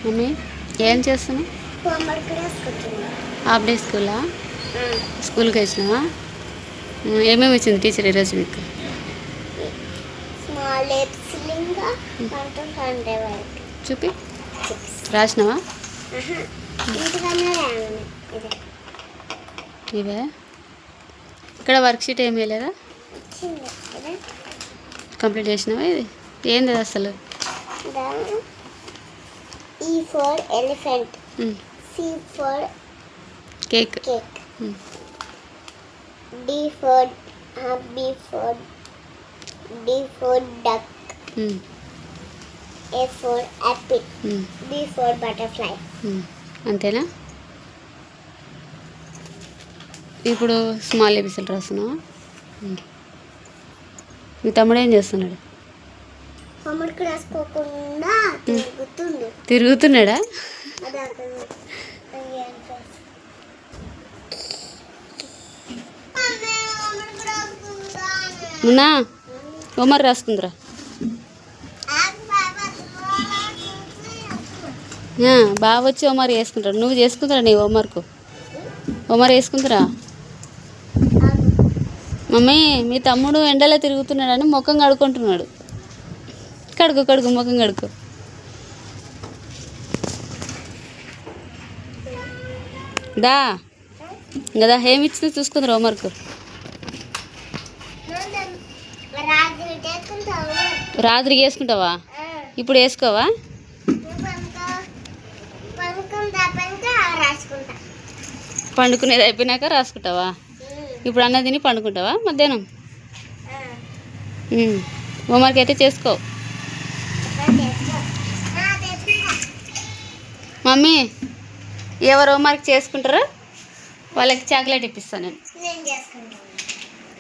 Mummy ఏం చేస్తున్నావు? Half day స్కూలా? స్కూల్కి వచ్చినావా? ఏమేమి వచ్చింది టీచర్ ఈరోజు మీకు? చూపి రాసినావా? ఇవే ఇక్కడ వర్క్షీట్ ఏం వేయలేదా? కంప్లీట్ చేసినావా? ఇది ఏంది అసలు? E for elephant. C for cake. D for D for duck. A for apple. B for butterfly. అంతేనా? ఇప్పుడు స్మాల్ ఏబిసిలు రాస్తున్నావా? మీ తమ్ముడు ఏం చేస్తున్నాడు? తిరుగుతున్నాడా? మున్నా హోంవర్క్ రాసుకుందిరా. బాగా వచ్చి హోంవర్క్ చేసుకుంటాడు. నువ్వు చేసుకుంటారా నీ హోంవర్క్ వేసుకుంటారా? మమ్మీ మీ తమ్ముడు ఎండలో తిరుగుతున్నాడని ముఖం కడుక్కుంటున్నాడు. కడుగు ముఖం కడుకో. దా కదా ఏమి ఇచ్చిందో చూసుకుందరు హోంవర్క్. రాత్రికి వేసుకుంటావా? ఇప్పుడు వేసుకోవా? పండుకునేది అయిపోయినాక రాసుకుంటావా? ఇప్పుడు అన్న తిని పండుకుంటావా మధ్యాహ్నం? హోంవర్క్ అయితే చేసుకో. మమ్మీ ఎవరు హోంవర్క్ చేసుకుంటారో వాళ్ళకి చాక్లెట్ ఇప్పిస్తాను నేను.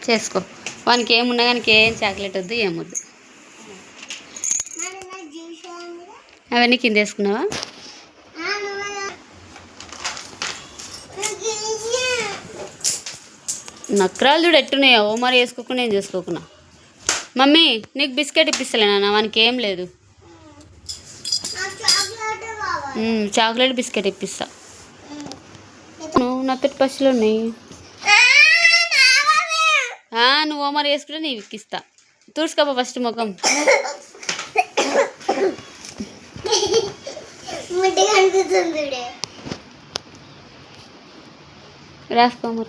చేసుకో. వానికి ఏమున్నా కానీ ఏం చాక్లెట్ వద్దు, ఏమొద్దు. అవన్నీ కింద వేసుకున్నావా? నక్రాలు చూడు ఎట్టున్నాయో. హోంవర్క్ వేసుకోకుండా నేను చేసుకోకున్నా. మమ్మీ నీకు బిస్కెట్ ఇప్పిస్తలేనా? వానికి ఏం లేదు. చాక్లెట్ బిస్కెట్ ఇప్పిస్తా. నా పెట్టి పసులు ఉన్నాయి. నువ్వు హోంవర్క్ వేసుకుంటే నీవు ఇక్కిస్తా. తుడుచుకోపా ఫస్ట్ ముఖం. రాసుకో.